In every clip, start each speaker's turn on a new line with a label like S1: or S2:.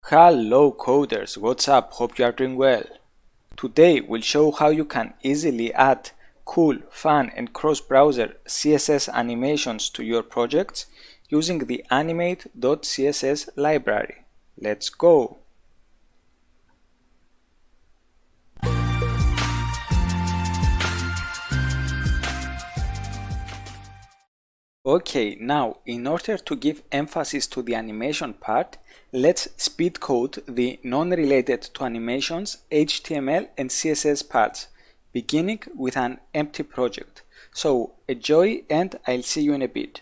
S1: Hello coders, what's up? Hope you are doing well. Today we'll show how you can easily add cool, fun and cross-browser CSS animations to your projects using the Animate.css library. Let's go! Okay, now in order to give emphasis to the animation part, let's speed code the non-related to animations HTML and CSS parts, beginning with an empty project. So enjoy and I'll see you in a bit.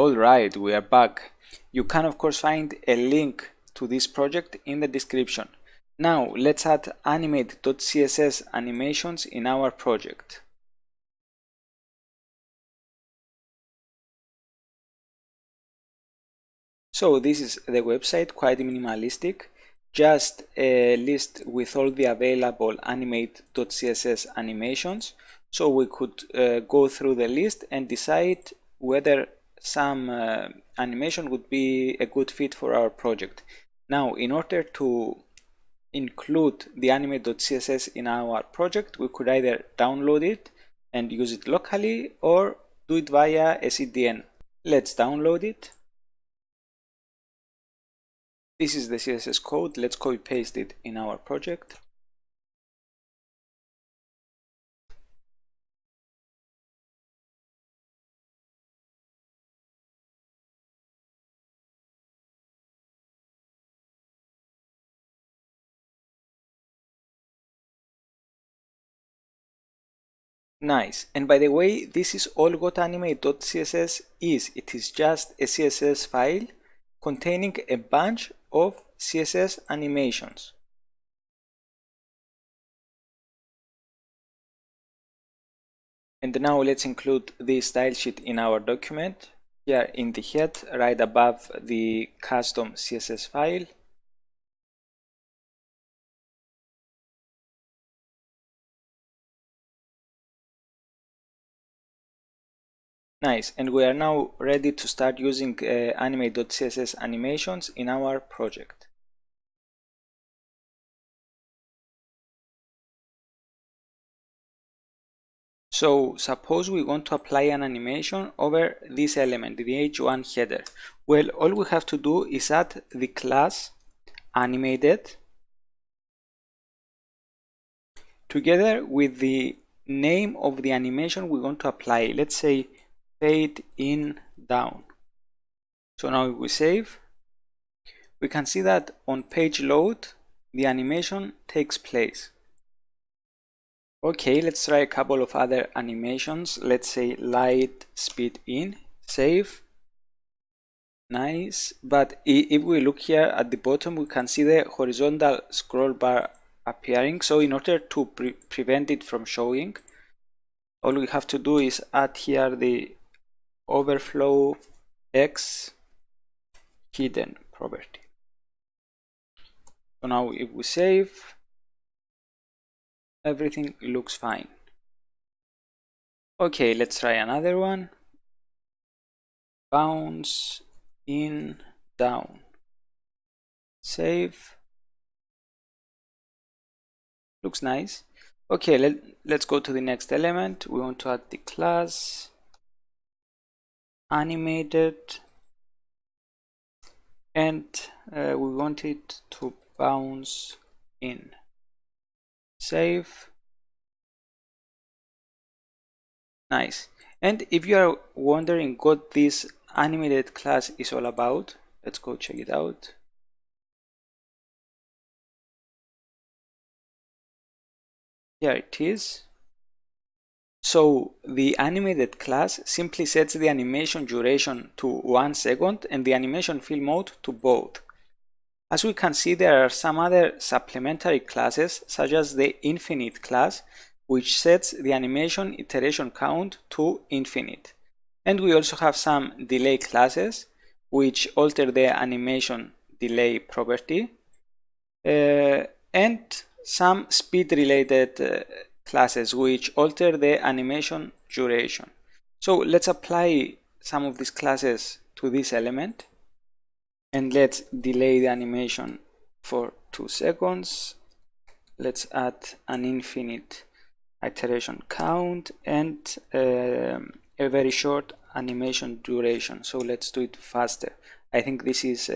S1: Alright, we are back. You can of course find a link to this project in the description. Now let's add Animate.css animations in our project. So this is the website, quite minimalistic. Just a list with all the available Animate.css animations. So we could go through the list and decide whether some animation would be a good fit for our project. Now, in order to include the Animate.css in our project, we could either download it and use it locally or do it via a CDN. Let's download it. This is the CSS code. Let's copy paste it in our project. Nice. And by the way, this is all what Animate.css is. It is just a CSS file containing a bunch of CSS animations. And now let's include the style sheet in our document. Here in the head, right above the custom CSS file. Nice, and we are now ready to start using Animate.css animations in our project. So suppose we want to apply an animation over this element, the h1 header. Well, all we have to do is add the class animated together with the name of the animation we want to apply. Let's say fade in down. So now if we save, we can see that on page load, the animation takes place. Okay, let's try a couple of other animations. Let's say light speed in, save. Nice, but if we look here at the bottom, we can see the horizontal scroll bar appearing. So in order to prevent it from showing, all we have to do is add here the overflow X hidden property. So now if we save, everything looks fine. Okay, let's try another one. Bounce in down, save. Looks nice. Okay, let's go to the next element. We want to add the class animated, and we want it to bounce in, save. Nice. And if you are wondering what this animated class is all about, let's go check it out. Here it is. So the animated class simply sets the animation duration to 1 second and the animation fill mode to both. As we can see, there are some other supplementary classes, such as the infinite class, which sets the animation iteration count to infinite. And we also have some delay classes, which alter the animation delay property, and some speed related classes which alter the animation duration. So let's apply some of these classes to this element, and let's delay the animation for 2 seconds. Let's add an infinite iteration count and a very short animation duration. So let's do it faster. I think this is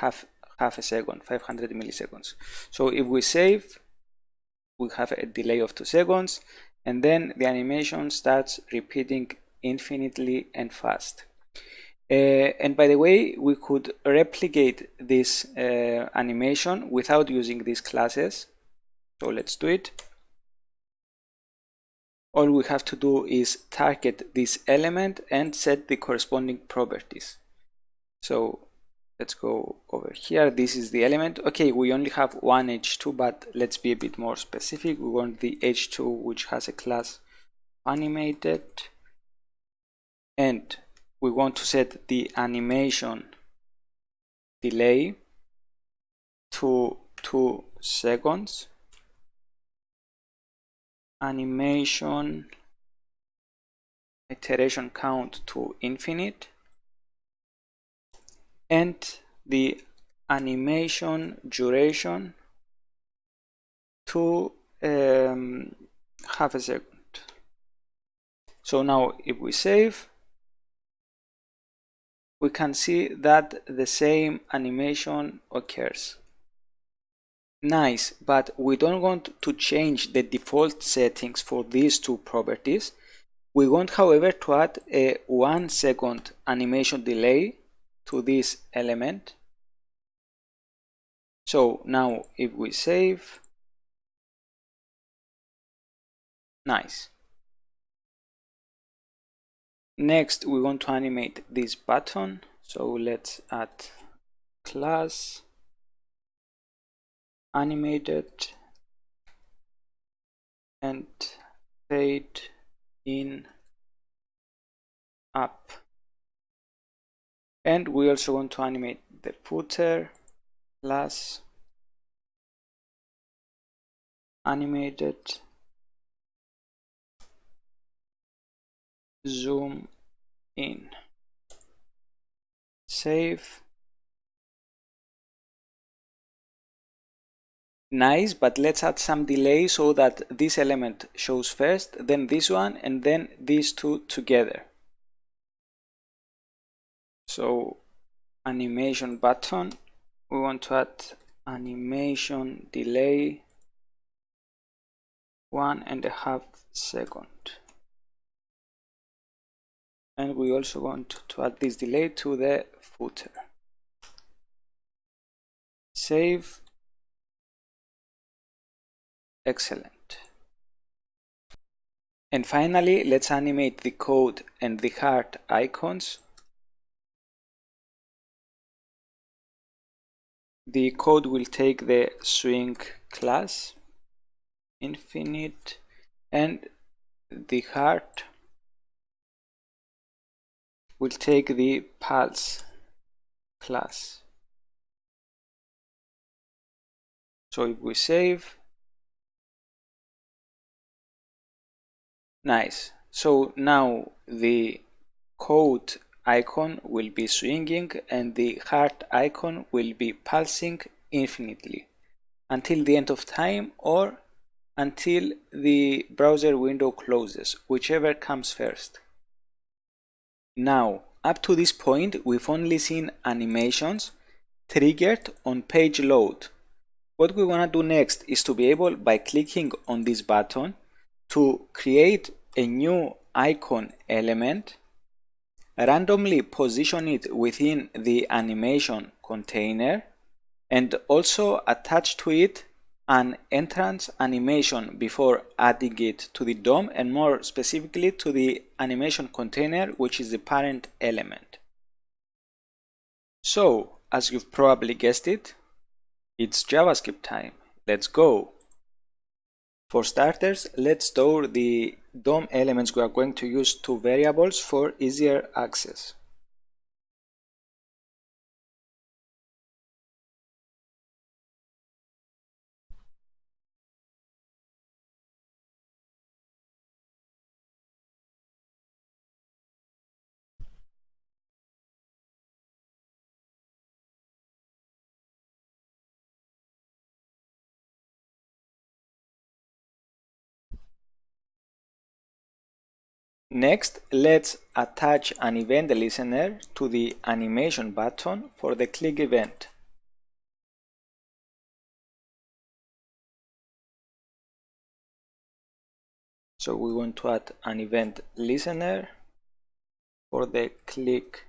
S1: half a second, 500 milliseconds. So if we save, we have a delay of 2 seconds, and then the animation starts repeating infinitely and fast. And by the way, we could replicate this animation without using these classes. So let's do it. all we have to do is target this element and set the corresponding properties. So let's go over here. This is the element. Okay, we only have one h2, but let's be a bit more specific. We want the h2 which has a class animated, and we want to set the animation delay to 2 seconds, animation iteration count to infinite, and the animation duration to half a second. So now if we save, we can see that the same animation occurs. Nice, but we don't want to change the default settings for these two properties. We want, however, to add a 1 second animation delay to this element. So now if we save, nice. Next, we want to animate this button. So let's add class animated and fade in up. And we also want to animate the footer class animated zoom in. Save. Nice, but let's add some delay so that this element shows first, then this one, and then these two together. So animation button, we want to add animation delay 1.5 seconds. And we also want to add this delay to the footer. Save. Excellent. And finally, let's animate the code and the heart icons. The code will take the swing class infinite, and the heart will take the pulse class. So if we save, nice. So now the code icon will be swinging and the heart icon will be pulsing infinitely until the end of time or until the browser window closes, whichever comes first. Now, up to this point, we've only seen animations triggered on page load. What we want to do next is to be able, by clicking on this button, to create a new icon element, randomly position it within the animation container, and also attach to it an entrance animation before adding it to the DOM, and more specifically to the animation container, which is the parent element. So, as you've probably guessed it, it's JavaScript time. Let's go. For starters, let's store the DOM elements we are going to use to variables for easier access. Next, let's attach an event listener to the animation button for the click event. So we want to add an event listener for the click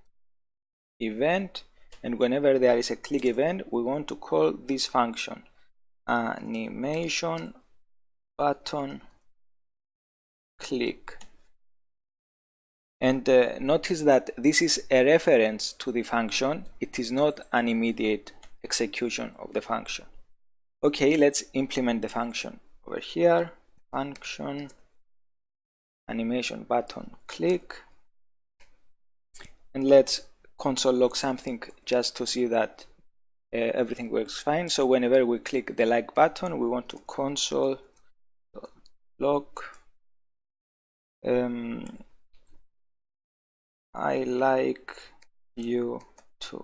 S1: event, and whenever there is a click event, we want to call this function animation button click. And notice that this is a reference to the function. It is not an immediate execution of the function. Okay, let's implement the function. Over here, function animation button click, and let's console log something just to see that everything works fine. So whenever we click the like button, we want to console log I like you too.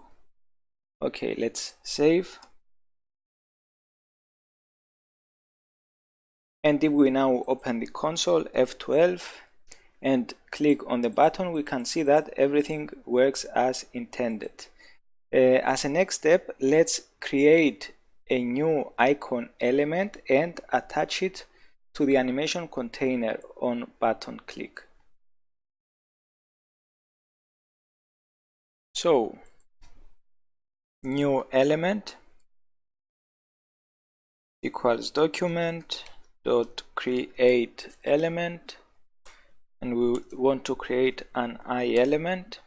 S1: Okay, let's save. And if we now open the console, F12, and click on the button, we can see that everything works as intended. As a next step, let's create a new icon element and attach it to the animation container on button click. So, new element equals document dot create element, and we want to create an I element,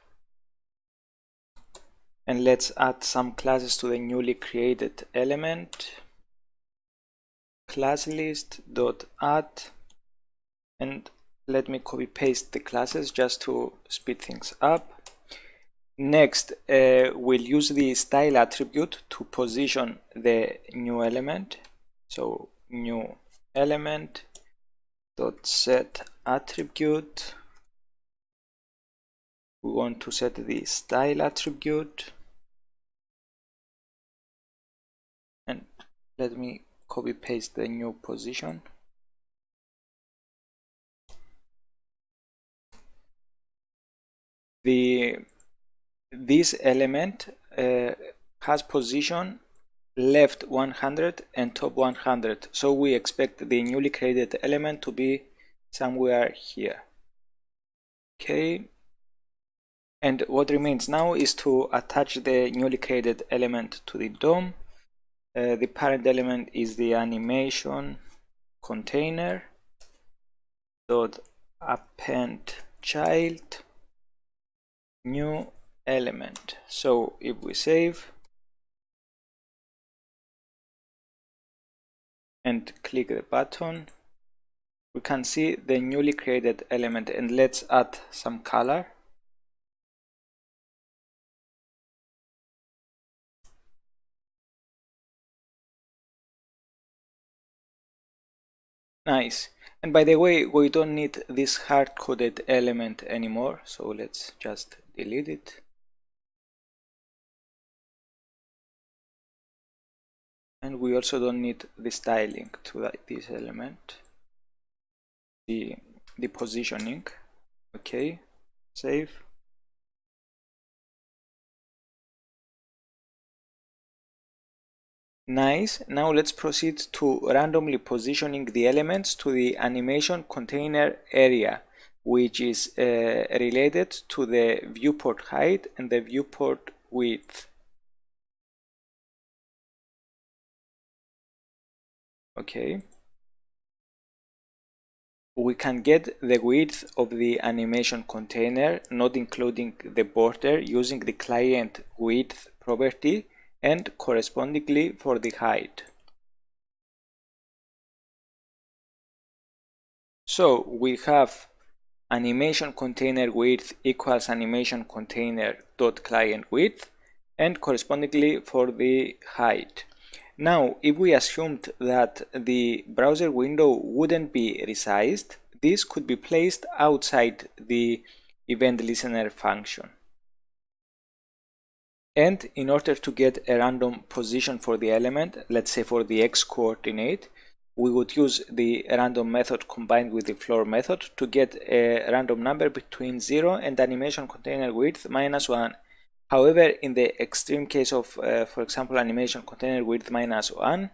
S1: and let's add some classes to the newly created element. Class list dot add, and let me copy paste the classes just to speed things up. Next, we'll use the style attribute to position the new element. So new element dot set attribute, we want to set the style attribute, and let me copy paste the new position. This element has position left 100 and top 100, so we expect the newly created element to be somewhere here. Okay, and what remains now is to attach the newly created element to the DOM. The parent element is the animation container dot append child new element. So if we save and click the button, we can see the newly created element, and let's add some color. Nice. And by the way, we don't need this hard-coded element anymore, so let's just delete it. And we also don't need the styling to this element, the positioning. Okay, save. Nice. Now let's proceed to randomly positioning the elements to the animation container area, which is related to the viewport height and the viewport width. Okay. We can get the width of the animation container, not including the border, using the client width property, and correspondingly for the height. So we have animation container width equals animation container dot client width, and correspondingly for the height. Now, if we assumed that the browser window wouldn't be resized, this could be placed outside the event listener function. And in order to get a random position for the element, let's say for the x coordinate, we would use the random method combined with the floor method to get a random number between 0 and animation container width -1. However, in the extreme case of, for example, animation container width -1,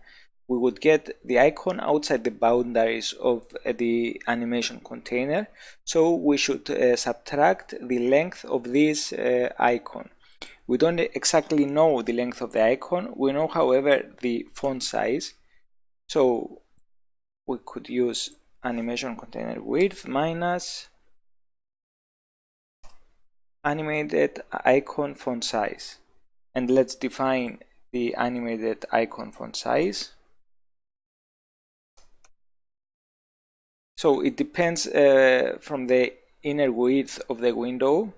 S1: we would get the icon outside the boundaries of the animation container. So we should subtract the length of this icon. We don't exactly know the length of the icon. We know, however, the font size. So we could use animation container width minus animated icon font size. And let's define the animated icon font size. So it depends from the inner width of the window.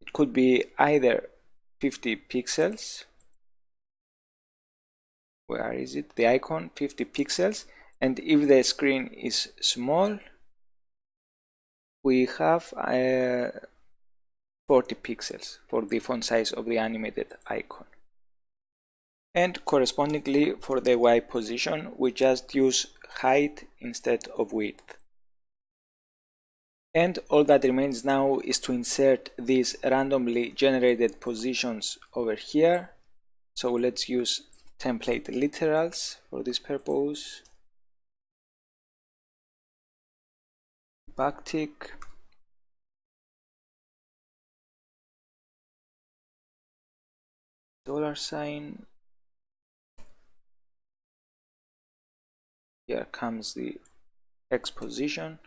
S1: It could be either 50 pixels. Where is it? The icon, 50 pixels. And if the screen is small, we have 40 pixels for the font size of the animated icon. And correspondingly for the Y position, we just use height instead of width. And all that remains now is to insert these randomly generated positions over here. So let's use template literals for this purpose. Backtick. $sign. Here comes the X position.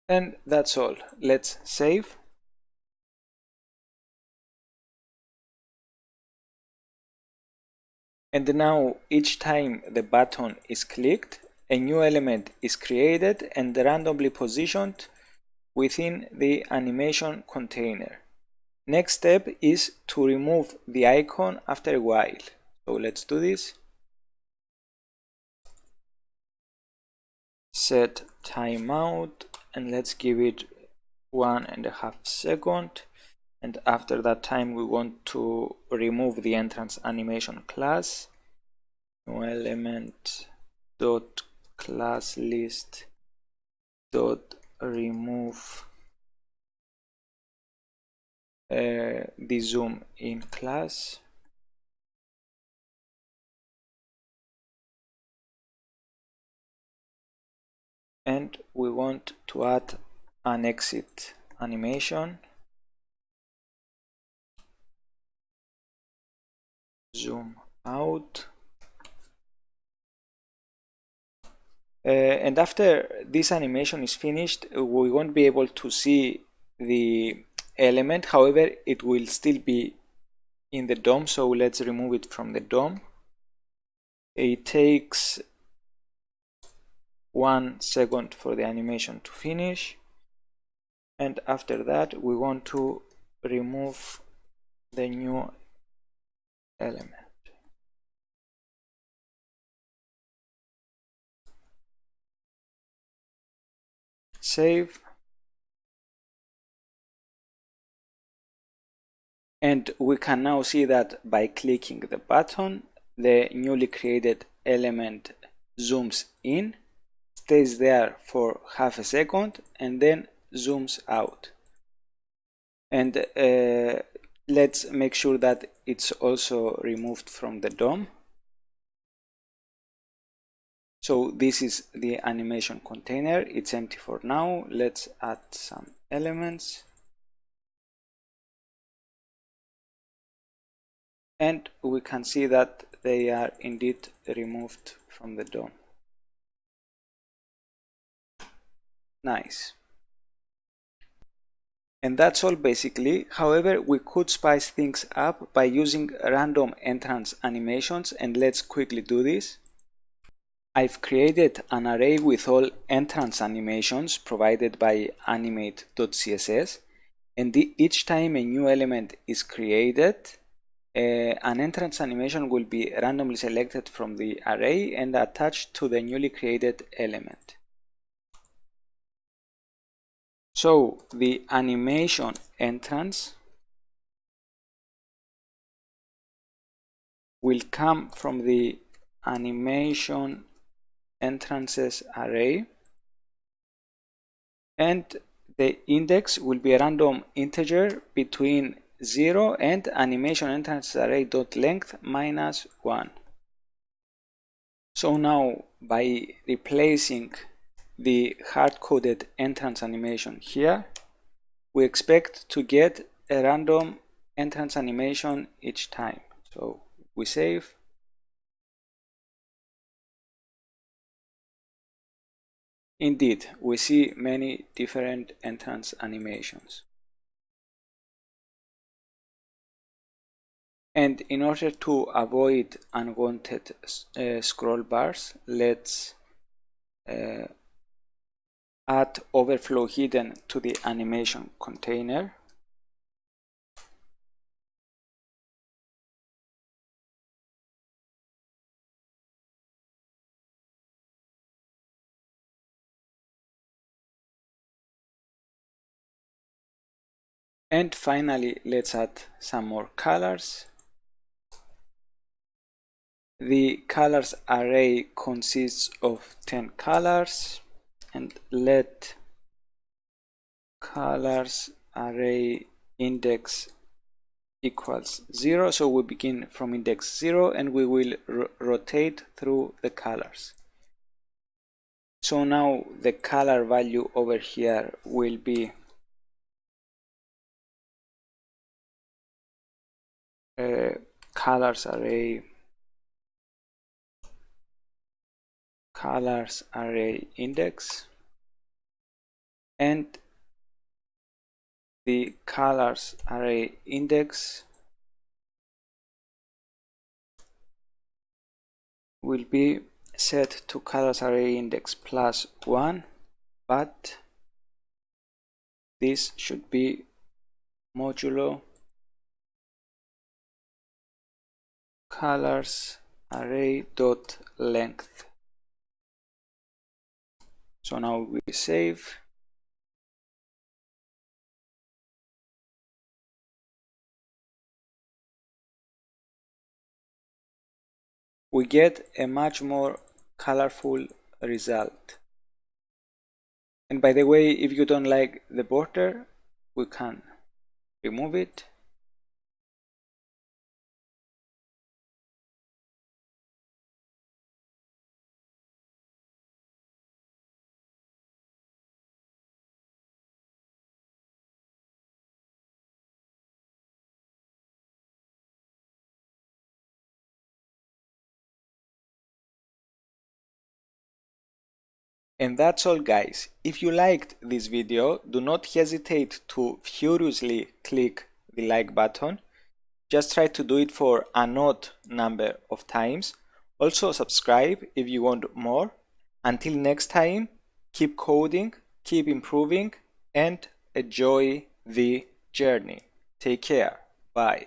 S1: And that's all. Let's save. And now each time the button is clicked, a new element is created and randomly positioned within the animation container. Next step is to remove the icon after a while. So let's do this. Set timeout and let's give it 1.5 seconds. And after that time we want to remove the entrance animation class. New element dot class list dot remove the zoom in class. And we want to add an exit animation. Zoom out. And after this animation is finished, we won't be able to see the element. However, it will still be in the DOM, so let's remove it from the DOM. It takes 1 second for the animation to finish, and after that we want to remove the new element. Save. And we can now see that by clicking the button, the newly created element zooms in, stays there for half a second, and then zooms out. And let's make sure that it's also removed from the DOM. So this is the animation container. It's empty for now. Let's add some elements. And we can see that they are indeed removed from the DOM. Nice. And that's all basically. However, we could spice things up by using random entrance animations, and let's quickly do this. I've created an array with all entrance animations provided by Animate.css, and each time a new element is created, an entrance animation will be randomly selected from the array and attached to the newly created element. So the animation entrance will come from the animation entrances array, and the index will be a random integer between 0 and animation entrance array dot length -1. So now by replacing the hard-coded entrance animation here, we expect to get a random entrance animation each time. So we save. Indeed, we see many different entrance animations. And in order to avoid unwanted scroll bars, let's add overflow hidden to the animation container. And finally, let's add some more colors. The colors array consists of 10 colors, and let colors array index equals 0. So we begin from index 0 and we will rotate through the colors. So now the color value over here will be colors array index, and the colors array index will be set to colors array index plus 1, but this should be modulo colors array dot length. So now we save. We get a much more colorful result. And by the way, if you don't like the border, we can remove it. And that's all, guys. If you liked this video, do not hesitate to furiously click the like button. Just try to do it for an odd number of times. Also subscribe if you want more. Until next time, keep coding, keep improving, and enjoy the journey. Take care. Bye.